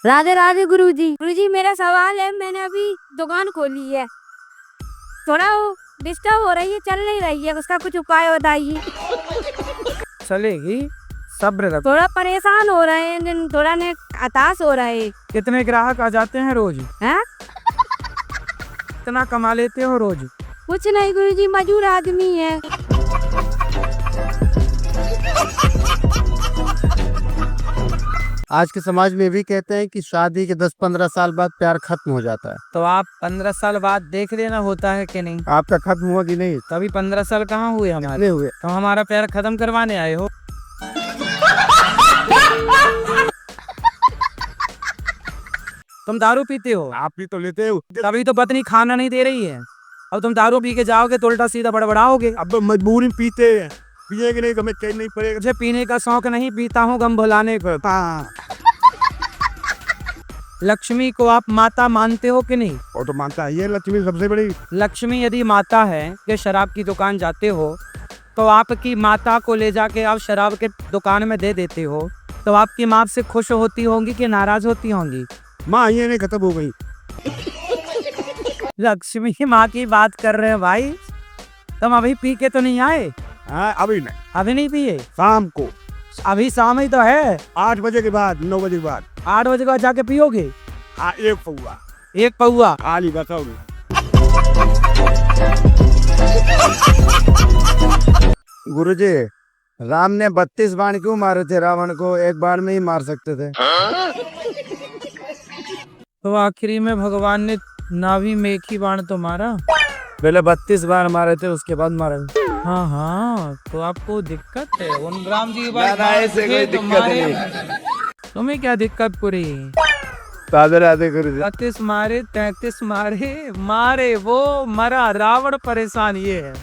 राधे राधे गुरुजी। गुरुजी मेरा सवाल है, मैंने अभी दुकान खोली है, थोड़ा वो डिस्टर्ब हो रही है, चल नहीं रही है, उसका कुछ उपाय बताइए। चलेगी, सब्र रखो। थोड़ा परेशान हो रहे हैं, थोड़ा ने हताश हो रहे हैं। कितने ग्राहक आ जाते हैं रोज? हैं? कितना कमा लेते हो रोज? कुछ नहीं गुरुजी, मजदूर आदमी है। आज के समाज में भी कहते हैं कि शादी के 10-15 साल बाद प्यार खत्म हो जाता है। तो आप 15 साल बाद देख लेना होता है कि नहीं। आपका खत्म हुआ कि नहीं? तभी 15 साल कहाँ हुए हमारे? नहीं हुए। तो हमारा प्यार खत्म करवाने आए हो। तुम दारू पीते हो? आप भी तो लेते हो। तभी तो पत्नी खाना नहीं दे रही है। अब तुम दारू पी के जाओगे तो उल्टा सीधा बड़बड़ाओगे। अब मजबूरी में पीते हैं, पिएंगे नहीं तो हमें कहना नहीं पड़ेगा। मुझे पीने का शौक नहीं, पीता हूँ गम भुलाने को। लक्ष्मी को आप माता मानते हो कि नहीं? और तो मानता है, ये लक्ष्मी सबसे बड़ी। लक्ष्मी यदि माता है कि शराब की दुकान जाते हो तो आपकी माता को ले जाके आप शराब के दुकान में दे देते हो, तो आपकी माँ से खुश होती होंगी कि नाराज होती होंगी? माँ ये नहीं खत्म हो गई। लक्ष्मी की माँ की बात कर रहे हैं भाई। तुम अभी पी के तो नहीं आए? हाँ अभी नहीं, अभी नहीं पिए? शाम को अभी शाम ही तो है। 8 बजे के बाद, 9 बजे के बाद। 8 बजे के बाद जाके पियोगे? हाँ 1 पौआ। 1 पौआ? खाली बताओगे। गुरुजी, राम ने 32 बाण क्यों मारे थे रावण को? एक बार में ही मार सकते थे। तो आखिरी में भगवान ने नाभि में एक ही बाण तो मारा। पहले 32 बार मारे थे, उसके बाद मारे। हाँ हाँ, तो आपको दिक्कत है। उन राम जी ऐसे कोई दिक्कत नहीं। तुम्हें क्या दिक्कत पूरी? राधे राधे गुरुजी। 32 मारे, 33 मारे, मारे वो मरा, रावण परेशान ये है।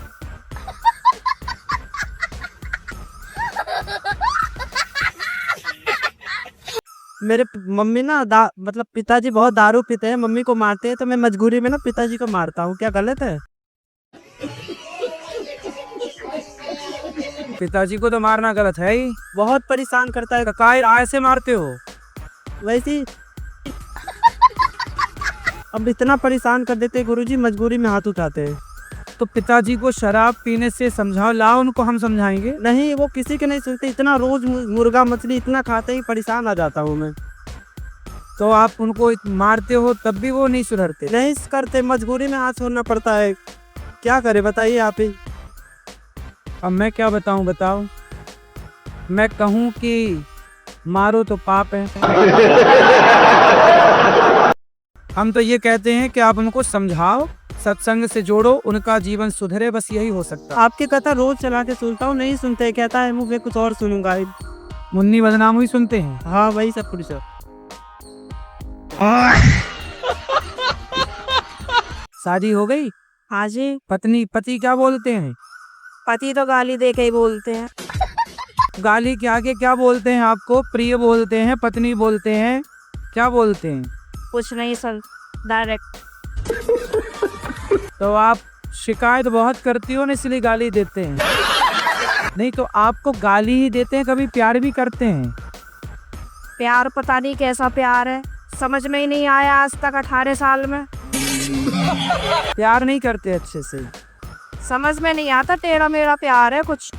मेरे मम्मी ना मतलब पिताजी बहुत दारू पीते हैं, मम्मी को मारते हैं, तो मैं मजबूरी में ना पिताजी को मारता हूँ। क्या गलत है? पिताजी को तो मारना गलत है ही। बहुत परेशान करता है। काय ऐसे मारते हो? वैसे ही अब इतना परेशान कर देते गुरुजी, मजबूरी में हाथ उठाते हैं। तो पिताजी को शराब पीने से समझाओ, लाओ उनको, हम समझाएंगे। नहीं, वो किसी के नहीं सुनते। इतना रोज मुर्गा मछली इतना खाते ही परेशान आ जाता हूँ मैं। तो आप उनको मारते हो तब भी वो नहीं सुधरते? नहीं करते, मजबूरी में हाथ छोड़ना पड़ता है। क्या करे बताइए आप ही। अब मैं क्या बताऊं, बताओ। मैं कहूं कि मारो तो पाप है। हम तो ये कहते हैं कि आप उनको समझाओ, सत्संग से जोड़ो, उनका जीवन सुधरे, बस यही हो सकता है। आपकी कथा रोज चला के सुनता हूँ, नहीं सुनते। कहता है मुझे कुछ और सुनूंगा। मुन्नी बदनाम हुई सुनते हैं? हाँ वही सब कुछ है। शादी हो गई? हाँ जी। पति क्या बोलते हैं? पति तो गाली दे के ही बोलते हैं। गाली के आगे क्या बोलते हैं आपको? प्रिय बोलते हैं, पत्नी बोलते हैं, क्या बोलते हैं? कुछ नहीं सर, डायरेक्ट। तो आप शिकायत बहुत करती हो ना, इसलिए गाली देते हैं। नहीं तो आपको गाली ही देते हैं, कभी प्यार भी करते हैं? प्यार पता नहीं कैसा प्यार है, समझ में ही नहीं आया आज तक 18 साल में। प्यार नहीं करते अच्छे से? समझ में नहीं आता, तेरा मेरा प्यार है कुछ।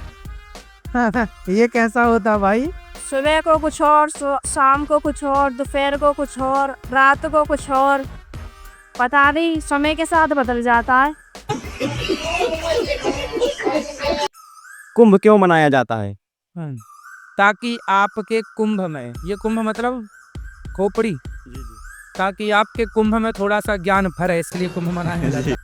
ये कैसा होता भाई? सुबह को कुछ और, शाम को कुछ और, दोपहर को कुछ और, रात को कुछ और, पता नहीं, समय के साथ बदल जाता है। कुंभ क्यों मनाया जाता है? ताकि आपके कुंभ में, ये कुंभ मतलब खोपड़ी, ताकि आपके कुंभ में थोड़ा सा ज्ञान भरे, इसलिए कुंभ मनाया जाता है।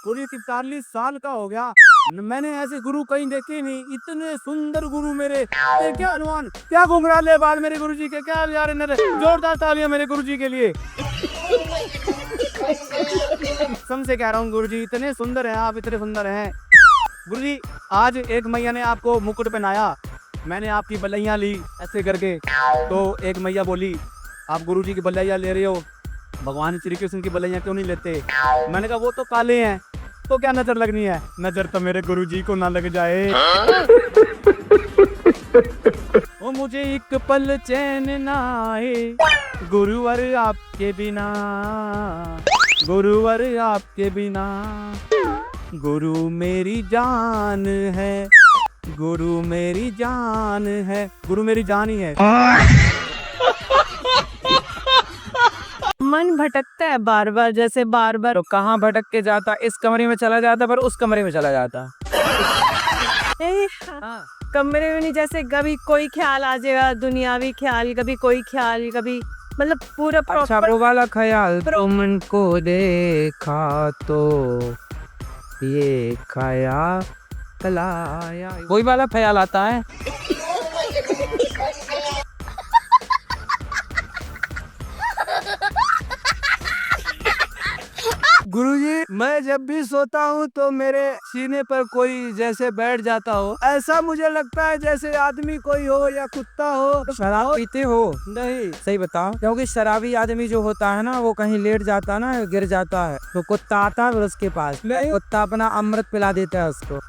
पूरी 43 साल का हो गया, मैंने ऐसे गुरु कहीं देखे नहीं। इतने सुंदर गुरु मेरे। क्या अनुमान, क्या घुंघराले बाल मेरे गुरुजी के। क्या यार, जोरदार तालियां मेरे गुरुजी के लिए। सबसे कह रहा हूँ गुरुजी, इतने सुंदर हैं आप, इतने सुंदर हैं गुरुजी। आज एक मैया ने आपको मुकुट पहनाया, मैंने आपकी बलैया ली ऐसे करके। तो एक मैया बोली, आप गुरुजी की बलैया ले रहे हो, भगवान श्री कृष्ण की बलैया क्यों नहीं लेते? मैंने कहा वो तो काले हैं, तो क्या नजर लगनी है? नजर तो मेरे गुरुजी को ना लग जाए। ओ मुझे एक पल चैन ना आए गुरुवर आपके बिना, गुरुवर आपके बिना। गुरु मेरी जान है, गुरु मेरी जान है, गुरु मेरी जान ही है। मन भटकता है बार बार, जैसे बार बार तो कहाँ भटक के जाता, इस कमरे में चला जाता पर उस कमरे में चला जाता। कमरे में नहीं, जैसे कभी कोई ख्याल आ जाएगा, दुनियावी ख्याल, कभी कोई ख्याल, कभी मतलब पूरा अच्छा प्रॉपर। वो वाला ख्याल, तुम को देखा तो ये ख्याल आया, वही वाला ख्याल आता है। गुरुजी, मैं जब भी सोता हूँ तो मेरे सीने पर कोई जैसे बैठ जाता हो, ऐसा मुझे लगता है जैसे आदमी कोई हो या कुत्ता हो। शराब पीते हो? नहीं। सही बताओ, क्योंकि शराबी आदमी जो होता है ना, वो कहीं लेट जाता ना, गिर जाता है, तो कुत्ता आता है फिर उसके पास, कुत्ता अपना अमृत पिला देता है उसको।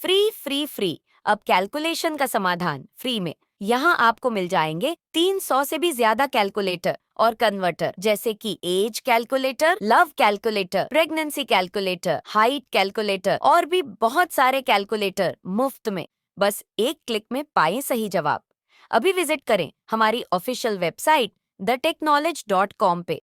फ्री फ्री फ्री अब कैलकुलेशन का समाधान फ्री में। यहाँ आपको मिल जाएंगे 300 से भी ज्यादा कैलकुलेटर और कन्वर्टर, जैसे कि age calculator, love calculator, pregnancy calculator, height calculator और भी बहुत सारे कैलकुलेटर मुफ्त में। बस एक क्लिक में पाएं सही जवाब। अभी विजिट करें हमारी ऑफिशियल वेबसाइट thetechknowledge.com पे।